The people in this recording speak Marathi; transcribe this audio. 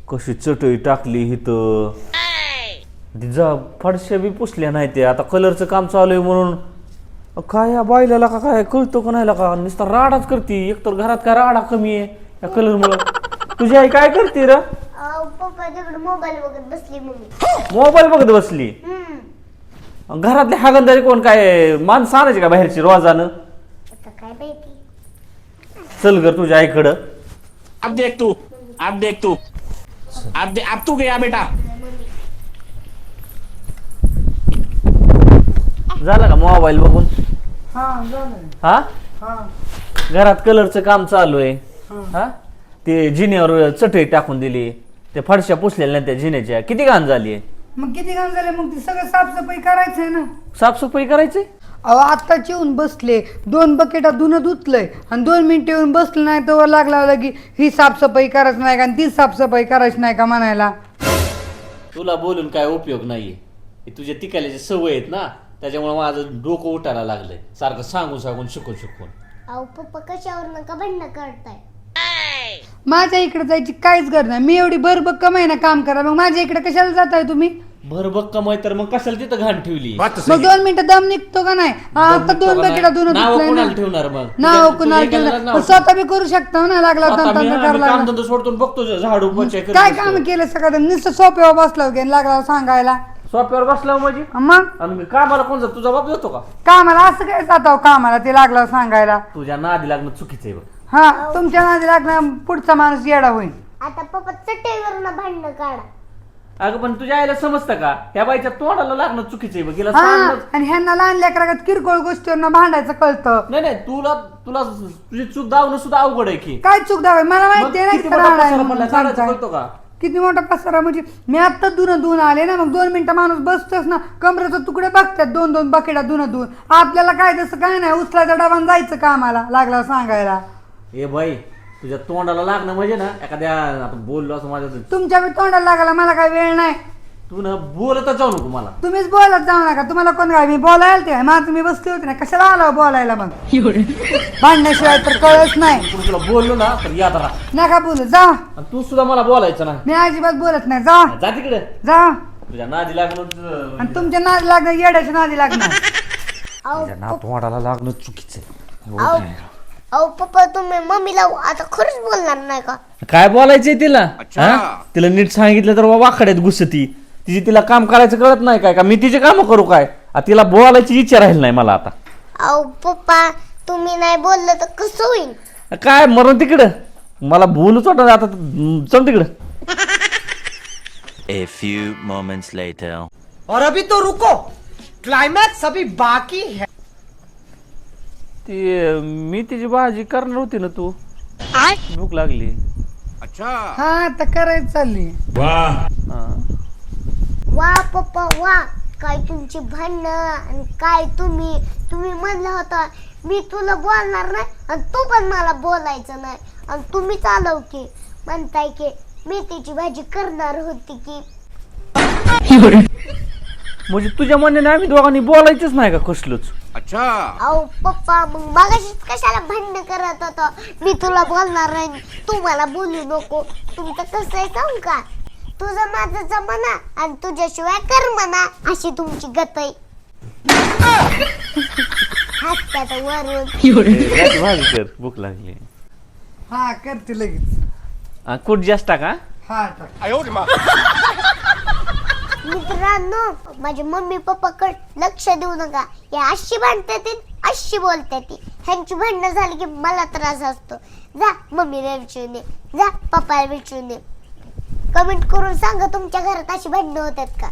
कशी चटई टाकली इथं. तिचा फडशा बी पुसल्या नाही ते. आता कलरचं काम चालू आहे म्हणून काय या बायला का काय कळतो का नाही का नुसता राडाच करते. एकतर घरात काय राडा कमी आहे या कलर मुळे. तुझी आई काय करते र? पप्पा तिकडे मोबाईल बघत बसली मम्मी. मोबाईल बघत बसली. घरातले हागंदारी कोण काय माणसं आणायची का बाहेरची रोजानं? आता काय माहिती. चल ग तुझ्या आईकडं. अब देख तू अब तू गया बेटा. झालं का मोबाईल बघून? हा हा घरात कलरचं काम चालू आहे. हा ते जिन्यावर चटई टाकून दिली. ते फडशा पुसलेल्या नाही त्या जिन्याच्या. किती घाण झाली. मग किती काम झाले मग ती सगळं साफसफाई करायचंय ना. साफसफाई करायची. अहो आत्ताच येऊन बसले 2 बकेटा धुणं धुतलंय आणि 2 मिनिटं येऊन बसलं नाही तर लागला की ही साफसफाई करायच नाही का आणि ती साफसफाई करायची नाही का म्हणायला. तुला बोलून काय उपयोग नाहीये. हे तुझ्या तिकायची सवय आहेत ना त्याच्यामुळे माझं डोकं उठायला लागलंय सारखं सांगून शिकून. अहो पप्पा कशावर नका भांडणं करताय. माझ्या इकडे जायची काहीच गरज नाही. मी एवढी भरभक कमाई ना काम करा मग माझ्या इकडे कशाला जाताय तुम्ही. भरभक कमाई तर मग कशाला तिथं घाण ठेवली. मग 2 मिनिटं दम निघतो का नाही. आता 2 बकेटा धुणं नाव धुतलंय कोणाला ना. ठेवणार मग? नाव कुणाला ठेवणार स्वतः बी करू शकता ना. लागला करायला काम सोडतो बघतो झाडू पोछा करत काय बसतो. काम केलं सगळं नुसतं सोप्यावर बसला की लागला सांगायला. सोप्यावर बसला म्हणजे मग आणि कामाला कोण जातो? तुझा बाप जातो का? कामाला असं काय जातो कामाला ते लागलं सांगायला. तुझ्या नादी लागणं चुकीचं आहे बघ. हा तुमच्या नादी लागणार पुढचा माणूस येडा होईल. आता पप्पा चटईवरून भांडणं काढा. अगं पण तुझ्या आईला समजतं का ह्या बाईच्या तोंडाला लागणं चुकीचं आहे बघ. हिला हा सांगणं. आणि ह्यांना लहान लेकरागत किरकोळ गोष्टींना भांडायचं कळतं. नाही तुला तुझी चूक दावणं सुद्धा अवघड आहे की. काय चूक दावे मला माहिती आहे किती ना मोठा राहणार आहे पसारा म्हणून पडला, काढायचं सांगताय. कळतो का? किती मोठा पसारा म्हणजे मी आत्ता धुणं आले ना मग 2 मिनिटं माणूस बसतोच ना कमरेचा तुकडे बघतात 2 बकेटा धुणं आपल्याला काय तसं काय नाही उचलायचा डबान जायचं कामाला लागला सांगायला. ए बाई तुझ्या तोंडाला लागणं म्हणजे ना एखाद्या आपण बोललो असं माझ्या तुमच्या बी तोंडाला लागायला मला काय वेळ नाही. तू ना बोलतच जाऊ नको मला. तुम्हीच बोलत जाऊ नका. तुम्हाला कोण काय मी बोलायला ते माझं मी बसले होते ना कशाला आलो बोलायला मग. भांडण्याशिवाय तर कळत नाही. कोणी तुला बोललो ना तर याद राहा. नका बोलू जा. आणि तू सुद्धा मला बोलायचं ना. मी अजिबात बोलत नाही जा जा तिकडे. जा. तुझ्या नादी लागणं आणि तुमच्या नादी लागणार येड्याच्या नादी लागणार. तुझ्या ना तोंडाला लागणं चुकीचं आहे. अहो पप्पा तुम्ही मम्मीला आता खरंच बोलणार नाही का. काय बोलायचंय तिला? हा? तिला नीट सांगितलं तर वाकड्यात घुसती. तिला काम करायचं कळत नाही काय का मी तिचे काम करू काय? तिला बोलायची इच्छा राहील नाही मला आता. अहो पप्पा तुम्ही नाही बोललं तर कसं होईल. काय मरून तिकडं मला बोलूच वाटत आता. चल तिकडं. A few moments later. और अभी तो रुको क्लाइमैक्स अभी बाकी है. ती मी तिची भाजी करणार होती ना तू. भूक लागली. हा आता करायचं चालली. हा. वा पप्पा वा काय तुमची भांडणं आणि काय तुम्ही म्हणलं होता मी तुला बोलणार नाही आणि तू पण मला बोलायचं नाही आणि तुम्ही चालव की म्हणताय की मेथीची भाजी करणार होती की. म्हणजे तुझ्या म्हणण्याने आम्ही दोघांनी बोलायचंच नाही का कसलंच? अहो पप्पा मग मगाशीच कशाला भांडणं करत होता. मी तुला बोलणार नाही तू मला बोलू नको. तुमचं कसं आहे सांगू का तुझं माझं जमाना आणि तुझ्याशिवाय कर म्हणा अशी तुमची गत आहे. हसत्यात वरून. भाजी कर भूक लागली. हा करते लगेच. कुठ जास्त का? हा टाक. मित्रांनो माझे मम्मी पप्पाकडे लक्ष देऊ नका. हे अशी भांडतात अशी बोलतात. ह्यांची भांडणं झाली की मला त्रास असतो. जा मम्मीला विचारून ये जा पप्पाला विचारून ये. कमेंट करून सांगा तुमच्या घरात अशी भांडणं होतात का.